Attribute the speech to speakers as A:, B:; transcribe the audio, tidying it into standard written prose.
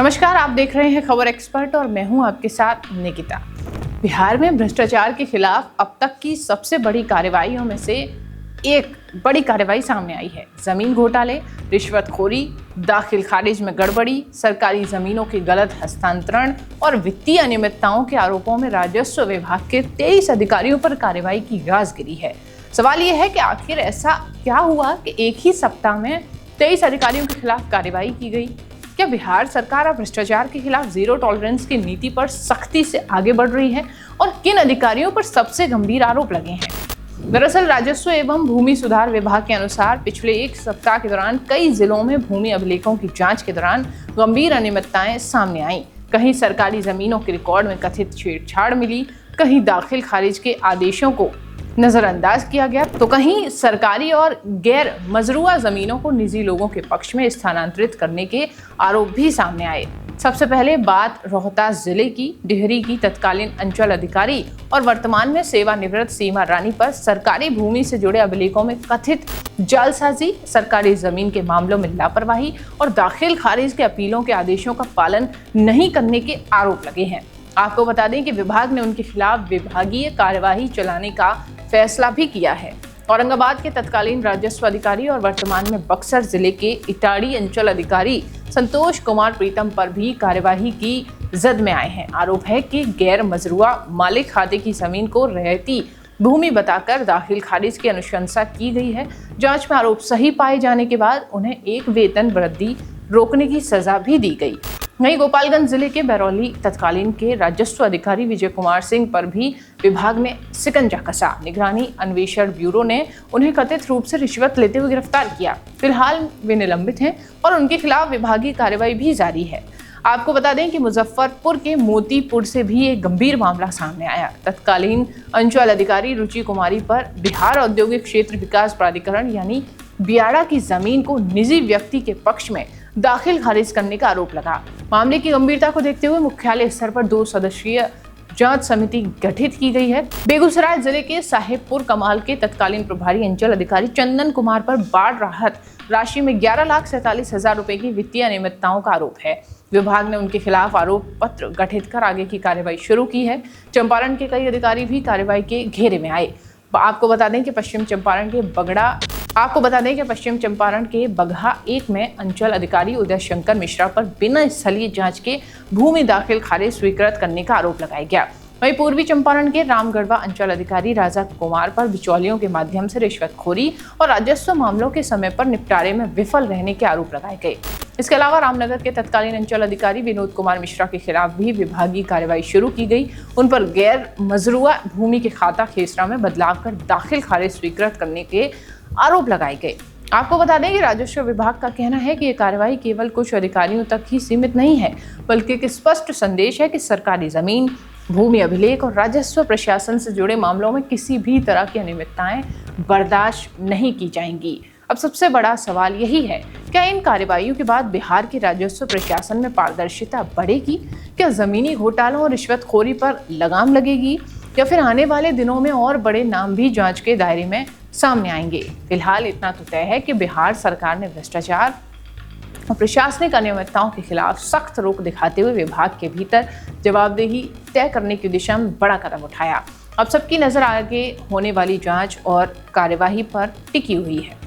A: नमस्कार, आप देख रहे हैं खबर एक्सपर्ट और मैं हूं आपके साथ निकिता। बिहार में भ्रष्टाचार के खिलाफ अब तक की सबसे बड़ी कार्रवाइयों में से एक बड़ी कार्रवाई सामने आई है। जमीन घोटाले, रिश्वतखोरी, दाखिल खारिज में गड़बड़ी, सरकारी जमीनों के गलत हस्तांतरण और वित्तीय अनियमितताओं के आरोपों में राजस्व विभाग के 23 अधिकारियों पर कार्रवाई की गाज गिरी है। सवाल यह है कि आखिर ऐसा क्या हुआ कि एक ही सप्ताह में 23 अधिकारियों के खिलाफ कार्रवाई की गई। क्या बिहार सरकार अब भ्रष्टाचार के खिलाफ जीरो टॉलरेंस की नीति पर सख्ती से आगे बढ़ रही है और किन अधिकारियों पर सबसे गंभीर आरोप लगे हैं? दरअसल राजस्व एवं भूमि सुधार विभाग के अनुसार पिछले एक सप्ताह के दौरान कई जिलों में भूमि अभिलेखों की जांच के दौरान गंभीर अनियमितताएं सामने आईं। कहीं सरकारी जमीनों के रिकॉर्ड में कथित छेड़छाड़ मिली, कहीं दाखिल खारिज के आदेशों को नजरअंदाज किया गया, तो कहीं सरकारी और गैर मजरूआ जमीनों को निजी लोगों के पक्ष में स्थानांतरित करने के आरोप भी सामने आए। सबसे पहले बात रोहतास जिले की डिहरी की तत्कालीन अंचल अधिकारी और वर्तमान में सेवानिवृत्त सीमा रानी पर सरकारी भूमि से जुड़े अभिलेखों में कथित जालसाजी, सरकारी जमीन के मामलों में लापरवाही और दाखिल खारिज के अपीलों के आदेशों का पालन नहीं करने के आरोप लगे हैं। आपको बता दें कि विभाग ने उनके खिलाफ विभागीय कार्यवाही चलाने का फैसला भी किया है। औरंगाबाद के तत्कालीन राजस्व अधिकारी और वर्तमान में बक्सर जिले के इटाड़ी अंचल अधिकारी संतोष कुमार प्रीतम पर भी कार्यवाही की जद में आए हैं। आरोप है कि गैर मजरूआ मालिक खाते की जमीन को रहती भूमि बताकर दाखिल खारिज की अनुशंसा की गई है। जांच में आरोप सही पाए जाने के बाद उन्हें एक वेतन वृद्धि रोकने की सजा भी दी गई। वहीं गोपालगंज जिले के बरौली तत्कालीन के राजस्व अधिकारी विजय कुमार सिंह पर भी विभाग ने शिकंजा कसा। निगरानी अन्वेषण ब्यूरो ने उन्हें कथित रूप से रिश्वत लेते हुए गिरफ्तार किया। फिलहाल वे निलंबित हैं और उनके खिलाफ विभागीय कार्रवाई भी जारी है। आपको बता दें कि मुजफ्फरपुर के मोतीपुर से भी एक गंभीर मामला सामने आया। तत्कालीन अंचल अधिकारी रुचि कुमारी पर बिहार औद्योगिक क्षेत्र विकास प्राधिकरण यानी बियाड़ा की जमीन को निजी व्यक्ति के पक्ष में दाखिल खारिज करने का आरोप लगा। मामले की गंभीरता को देखते हुए मुख्यालय स्तर पर 2 सदस्यीय जांच समिति गठित की गई है। बेगूसराय जिले के साहेबपुर कमाल के तत्कालीन प्रभारी अंचल अधिकारी चंदन कुमार पर बाढ़ राहत राशि में 11,47,000 रुपए की वित्तीय अनियमितताओं का आरोप है। विभाग ने उनके खिलाफ आरोप पत्र गठित कर आगे की कार्रवाई शुरू की है। चंपारण के कई अधिकारी भी कार्रवाई के घेरे में आए। आपको बता दें कि पश्चिम चंपारण के बगहा 1 में अंचल अधिकारी उदय शंकर मिश्रा पर बिना स्थलीय जांच के भूमि दाखिल खारिज स्वीकृत करने का आरोप लगाया गया। वहीं पूर्वी चंपारण के रामगढ़वा अंचल अधिकारी राजा कुमार पर बिचौलियों के माध्यम से रिश्वतखोरी और राजस्व मामलों के समय पर निपटारे में विफल रहने के आरोप लगाए गए। इसके अलावा रामनगर के तत्कालीन अंचल अधिकारी विनोद कुमार मिश्रा के खिलाफ भी विभागीय कार्रवाई शुरू की गई। उन पर गैर मजरूआ भूमि के खाता खेसरा में बदलाव कर दाखिल खारिज स्वीकृत करने के आरोप लगाए गए। आपको बता दें कि राजस्व विभाग का कहना है कि ये कार्रवाई केवल कुछ अधिकारियों तक ही सीमित नहीं है, बल्कि एक स्पष्ट संदेश है कि सरकारी जमीन, भूमि अभिलेख और राजस्व प्रशासन से जुड़े मामलों में किसी भी तरह की अनियमितताएं बर्दाश्त नहीं की जाएंगी। अब सबसे बड़ा सवाल यही है, क्या इन कार्रवाइयों के बाद बिहार के राजस्व प्रशासन में पारदर्शिता बढ़ेगी? क्या जमीनी घोटालों और रिश्वतखोरी पर लगाम लगेगी या फिर आने वाले दिनों में और बड़े नाम भी जांच के दायरे में सामने आएंगे? फिलहाल इतना तो तय है कि बिहार सरकार ने भ्रष्टाचार और प्रशासनिक अनियमितताओं के खिलाफ सख्त रुख दिखाते हुए विभाग के भीतर जवाबदेही तय करने की दिशा में बड़ा कदम उठाया। अब सबकी नजर आगे होने वाली जांच और कार्यवाही पर टिकी हुई है।